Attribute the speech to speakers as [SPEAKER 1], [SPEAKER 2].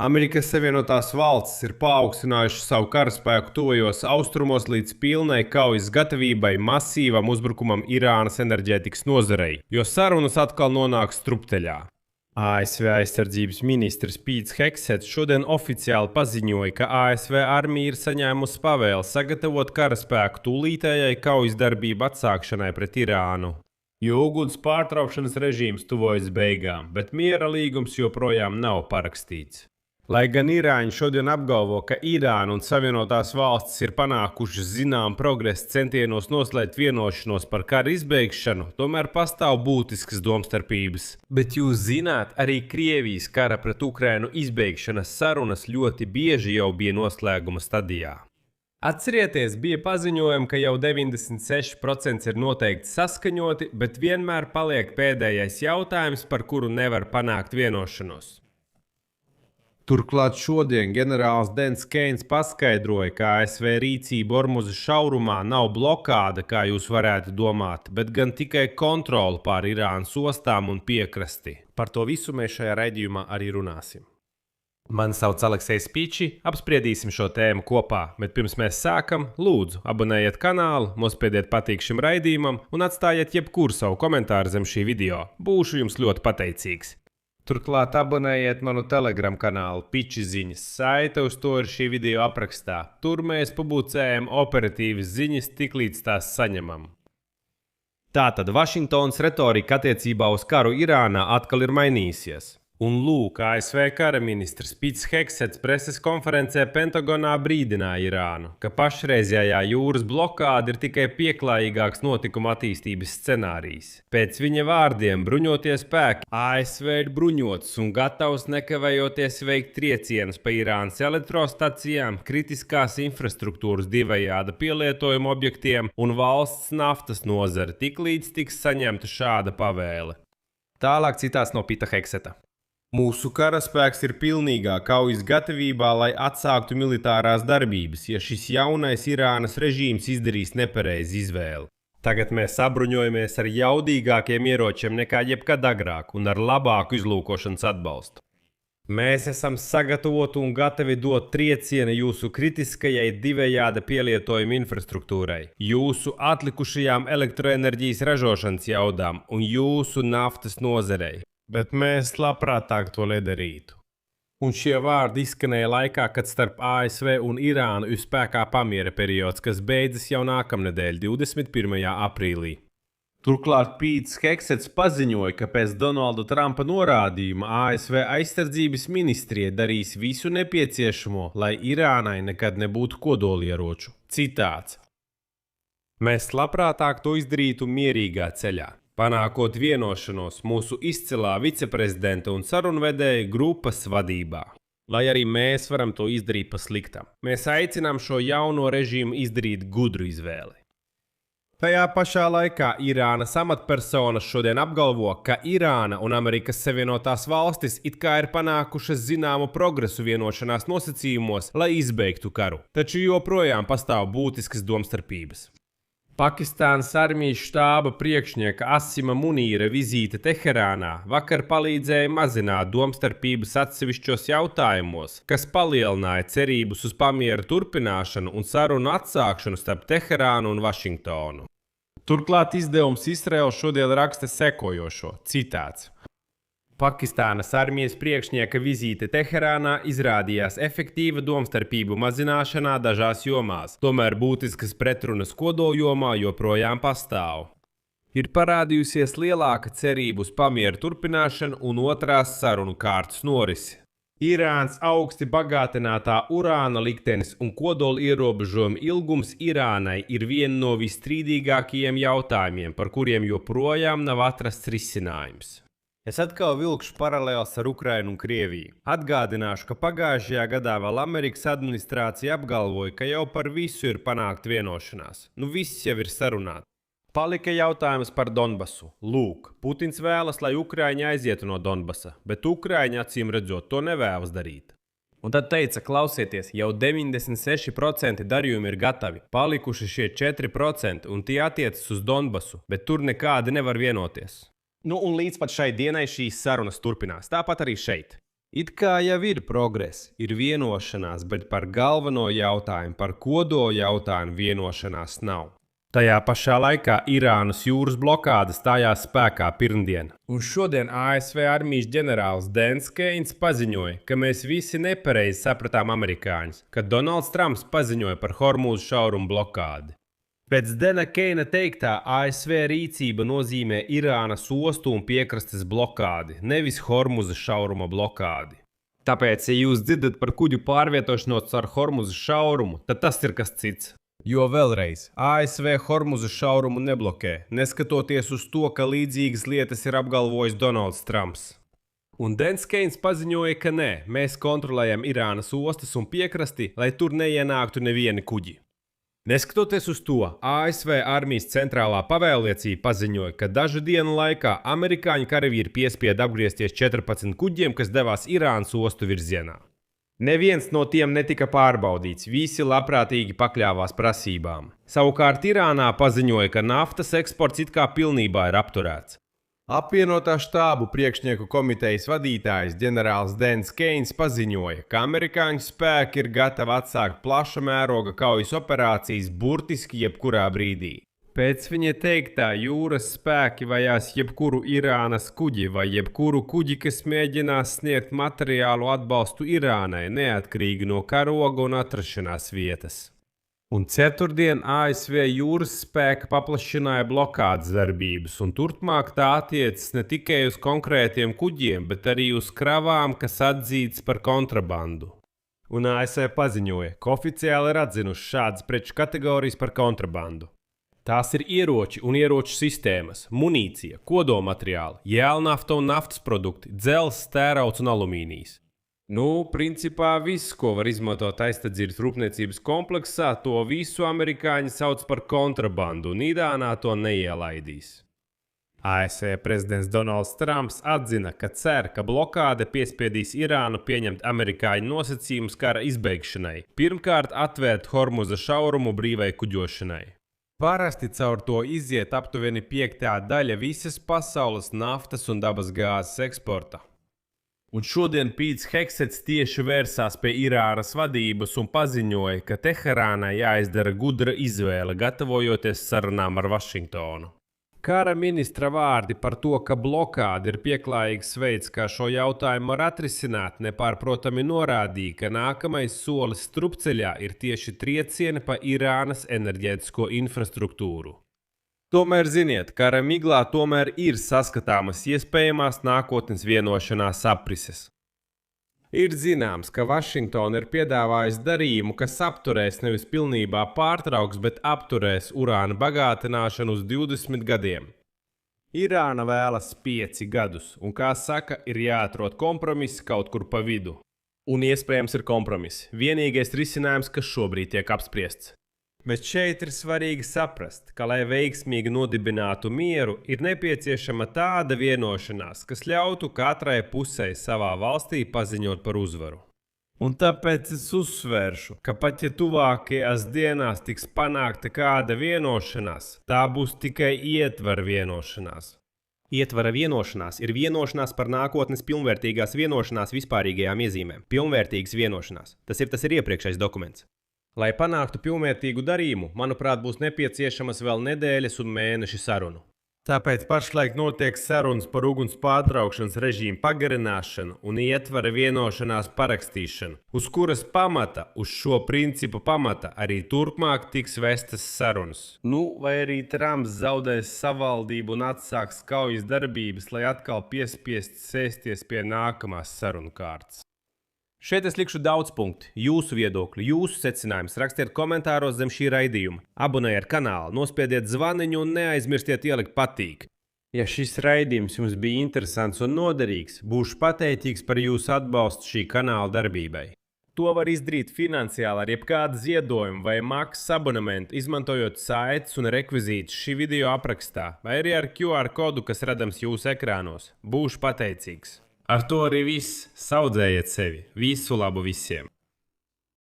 [SPEAKER 1] Amerikas Savienotās valstis ir paaugstinājušas savu karaspēku tuvajos austrumos līdz pilnai kaujas gatavībai masīvam uzbrukumam Irānas enerģētikas nozarei, jo sarunas atkal nonāks strupceļā. ASV aizsardzības ministrs Pīts Hegsets šodien oficiāli paziņoja, ka ASV armija ir saņēmusi pavēli sagatavot karaspēku tūlītējai kaujas darbību atsākšanai pret Irānu. Jo uguns pārtraukšanas režīms tuvojas beigām, bet miera līgums joprojām nav parakstīts. Lai gan Irāņi šodien apgalvo, ka Irāna un Savienotās valstis ir panākušas zinām progresu centienos noslēgt vienošanos par kara izbeigšanu, tomēr pastāv būtiskas domstarpības. Bet jūs zināt, arī Krievijas kara pret Ukrainu izbeigšanas sarunas ļoti bieži jau bija noslēguma stadijā. Atcerieties, bija paziņojumi, ka jau 96% ir noteikti saskaņoti, bet vienmēr paliek pēdējais jautājums, par kuru nevar panākt vienošanos. Turklāt šodien ģenerālis Dens Keins paskaidroja, ka ASV rīcība Ormuzas šaurumā nav blokāde, kā jūs varētu domāt, bet gan tikai kontrole pār Irānas ostām un piekrasti. Par to visu mēs šajā raidījumā arī runāsim. Mani sauc Aleksejs Piči, apspriedīsim šo tēmu kopā, bet pirms mēs sākam, lūdzu, abonējiet kanālu, nospiediet patīk šim raidījumam un atstājiet jebkuru savu komentāru zem šī video. Būšu jums ļoti pateicīgs. Turklāt abonējiet manu Telegram kanālu Piči ziņas, saite uz to ir šī video aprakstā. Tur mēs publicējam operatīvas ziņas tiklīdz tās saņemam. Tātad Vašingtonas retorika attiecībā uz karu Irānā atkal ir mainījusies. Un lūk, ASV kara ministrs Pīts Hegsets preses konferencē Pentagonā brīdināja Irānu, ka pašreizējā jūras blokāde ir tikai pieklājīgāks notikuma attīstības scenārijs. Pēc viņa vārdiem bruņotie spēki ASV ir bruņots un gatavs nekavējoties veikt triecienus pa Irānas elektrostacijām, kritiskās infrastruktūras divējāda pielietojuma objektiem un valsts naftas nozari, tiklīdz tiks saņemta šāda pavēle. Tālāk citāts no Pīta Hegseta. Mūsu karaspēks ir pilnīgā kaujas gatavībā, lai atsāktu militārās darbības, ja šis jaunais Irānas režīms izdarīs nepareizu izvēli. Tagad mēs sabruņojamies ar jaudīgākiem ieročiem nekā jebkad agrāk un ar labāku izlūkošanas atbalstu. Mēs esam sagatavoti un gatavi dot triecienu jūsu kritiskajai divējāda pielietojuma infrastruktūrai, jūsu atlikušajām elektroenerģijas ražošanas jaudām un jūsu naftas nozarei. Bet mēs labprātāk to nedarītu. Un šie vārdi izskanēja laikā, kad starp ASV un Irānu ir spēkā pamiera periods, kas beidzas jau nākamnedēļ, 21. aprīlī. Turklāt Pīts Hegsets paziņoja, ka pēc Donalda Trumpa norādījuma ASV aizsardzības ministrija darīs visu nepieciešamo, lai Irānai nekad nebūtu kodolieroču. Citāts. Mēs labprātāk to izdarītu mierīgā ceļā. Panākot vienošanos mūsu izcilā viceprezidenta un sarunvedēja grupas vadībā. Lai arī mēs varam to izdarīt pa sliktam, mēs aicinām šo jauno režīmu izdarīt gudru izvēli. Tajā pašā laikā Irānas amatpersonas šodien apgalvo, ka Irāna un Amerikas Savienotās valstis it kā ir panākušas zināmu progresu vienošanās nosacījumos, lai izbeigtu karu, taču joprojām pastāv būtiskas domstarpības. Pakistānas armijas štāba priekšnieka Asima Munīra vizīte Teherānā vakar palīdzēja mazināt domstarpības atsevišķos jautājumos, kas palielināja cerības uz pamiera turpināšanu un sarunu atsākšanu starp Teherānu un Vašingtonu. Turklāt izdevums Izrael šodien raksta sekojošo, citāts. Pakistānas armijas priekšnieka vizīte Teherānā izrādījās efektīva domstarpību mazināšanā dažās jomās, tomēr būtiskas pretrunas kodoljomā joprojām pastāv. Ir parādījusies lielāka cerība uz pamieru turpināšanu un otrās sarunu kārtas norisi. Irānas augsti bagātinātā urāna liktenis un kodola ierobežojuma ilgums Irānai ir viena no visstrīdīgākajiem jautājumiem, par kuriem joprojām nav atrasts risinājums. Es atkal vilkšu paralēls ar Ukrainu un Krieviju. Atgādināšu, ka pagājušajā gadā vēl Amerikas administrācija apgalvoja, ka jau par visu ir panākt vienošanās. Viss jau ir sarunāts. Palika jautājums par Donbasu. Lūk, Putins vēlas, lai Ukraiņi aizietu no Donbasa, bet Ukraiņi acīm redzot to nevēlas darīt. Un tad teica, klausieties, jau 96% darījumi ir gatavi, palikuši šie 4% un tie attiecas uz Donbasu, bet tur nekādi nevar vienoties. Un līdz pat šai dienai šīs sarunas turpinās, tāpat arī šeit. It kā jau ir progress, ir vienošanās, bet par galveno jautājumu, par kodolu jautājumu vienošanās nav. Tajā pašā laikā Irānas jūras blokāde stājās spēkā pirmdien. Un šodien ASV armijas ģenerālis Dans Keins paziņoja, ka mēs visi nepareizi sapratām amerikāņus, kad Donalds Trumps paziņoja par Hormūza šaurumu blokādi. Pēc Dana Keina teiktā, ASV rīcība nozīmē Irānas ostu un piekrastes blokādi, nevis Hormūza šauruma blokādi. Tāpēc, ja jūs dzirdat par kuģu pārvietošanos ar Hormūza šaurumu, tad tas ir kas cits. Jo vēlreiz, ASV Hormūza šaurumu neblokē, neskatoties uz to, ka līdzīgas lietas ir apgalvojis Donalds Trumps. Un Dans Keins paziņoja, ka nē, mēs kontrolējam Irānas ostas un piekrasti, lai tur neienāktu nevieni kuģi. Neskatoties uz to, ASV armijas centrālā pavēlniecība paziņoja, ka dažu dienu laikā amerikāņu karavīri piespieda apgriezties 14 kuģiem, kas devās Irānas ostu virzienā. Neviens no tiem netika pārbaudīts, visi labprātīgi pakļāvās prasībām. Savukārt Irānā paziņoja, ka naftas eksports it kā pilnībā ir apturēts. Apvienotā štābu priekšnieku komitejas vadītājs ģenerālis Dans Keins paziņoja, ka amerikāņu spēki ir gatavi atsākt plaša mēroga kaujas operācijas burtiski jebkurā brīdī. Pēc viņa teiktā, jūras spēki vajās jebkuru Irānas kuģi vai jebkuru kuģi, kas mēģinās sniegt materiālu atbalstu Irānai, neatkarīgi no karoga un atrašanās vietas. Un ceturtdien ASV jūras spēki paplašināja blokādes darbības, un turpmāk tā attiecas ne tikai uz konkrētiem kuģiem, bet arī uz kravām, kas atzītas par kontrabandu. Un ASV paziņoja, ka oficiāli ir atzinuši šādas preču kategorijas par kontrabandu. Tās ir ieroči un ieroču sistēmas, munīcija, kodolmateriāli, jēlnafta un naftas produkti, dzelzs, tērauds un alumīnijs. Principā viss, ko var izmantot aizsardzības rūpniecības kompleksā, to visu amerikāņi sauc par kontrabandu, un Irānā to neielaidīs. ASV prezidents Donalds Trumps atzina, ka cer, ka blokāde piespiedīs Irānu pieņemt amerikāņu nosacījumus kara izbeigšanai, pirmkārt atvērt Hormūza šaurumu brīvai kuģošanai. Parasti caur to iziet aptuveni 5. daļa visas pasaules naftas un dabas gāzes eksporta. Un šodien Pīts Hegsets tieši vērsās pie Irānas vadības un paziņoja, ka Teherānai jāizdara gudra izvēle, gatavojoties sarunām ar Vašingtonu. Kara ministra vārdi par to, ka blokāde ir pieklājīgs veids, kā šo jautājumu var atrisināt, nepārprotami norādīja, ka nākamais solis strupceļā ir tieši triecieni pa Irānas enerģētisko infrastruktūru. Tomēr ziniet, kara miglā tomēr ir saskatāmas iespējamās nākotnes vienošanās aprises. Ir zināms, ka Vašingtona ir piedāvājusi darījumu, kas apturēs nevis pilnībā pārtrauks, bet apturēs urāna bagātināšanu uz 20 gadiem. Irāna vēlas 5 gadus, un, kā saka, ir jāatrod kompromiss kaut kur pa vidu. Un iespējams ir kompromiss. Vienīgais risinājums, kas šobrīd tiek apspriests. Bet šeit ir svarīgi saprast, ka, lai veiksmīgi nodibinātu mieru, ir nepieciešama tāda vienošanās, kas ļautu katrai pusei savā valstī paziņot par uzvaru. Un tāpēc es uzsvēršu, ka pat ja tuvākajās dienās tiks panākta kāda vienošanās, tā būs tikai ietvara vienošanās. Ietvara vienošanās ir vienošanās par nākotnes pilnvērtīgās vienošanās vispārīgajām iezīmēm. Pilnvērtīgas vienošanās. Tas ir iepriekšējais dokuments. Lai panāktu pilnvērtīgu darījumu, manuprāt, būs nepieciešamas vēl nedēļas un mēneši sarunu. Tāpēc pašlaik notiek sarunas par uguns pārtraukšanas režīmu pagarināšanu un ietvara vienošanās parakstīšanu, uz kuras pamata, uz šo principu pamata arī turpmāk tiks vestas sarunas. Vai arī Trumps zaudēs savaldību un atsāks kaujas darbības, lai atkal piespiests sēsties pie nākamās sarunu kārtas. Šeit es likšu daudz punktu, jūsu viedokļu, jūsu secinājumus rakstiet komentāros zem šī raidījuma. Abonējiet kanālu, nospiediet zvaniņu un neaizmirstiet ielikt patīk. Ja šis raidījums jums bija interesants un noderīgs, būšu pateicīgs par jūsu atbalstu šī kanāla darbībai. To var izdarīt finansiāli ar jebkādu ziedojumu vai maksas abonementu, izmantojot saites un rekvizītus šī video aprakstā, vai arī ar QR kodu, kas redzams jūsu ekrānos. Būšu pateicīgs. Ar to arī viss. Saudzējiet sevi. Visu labu visiem!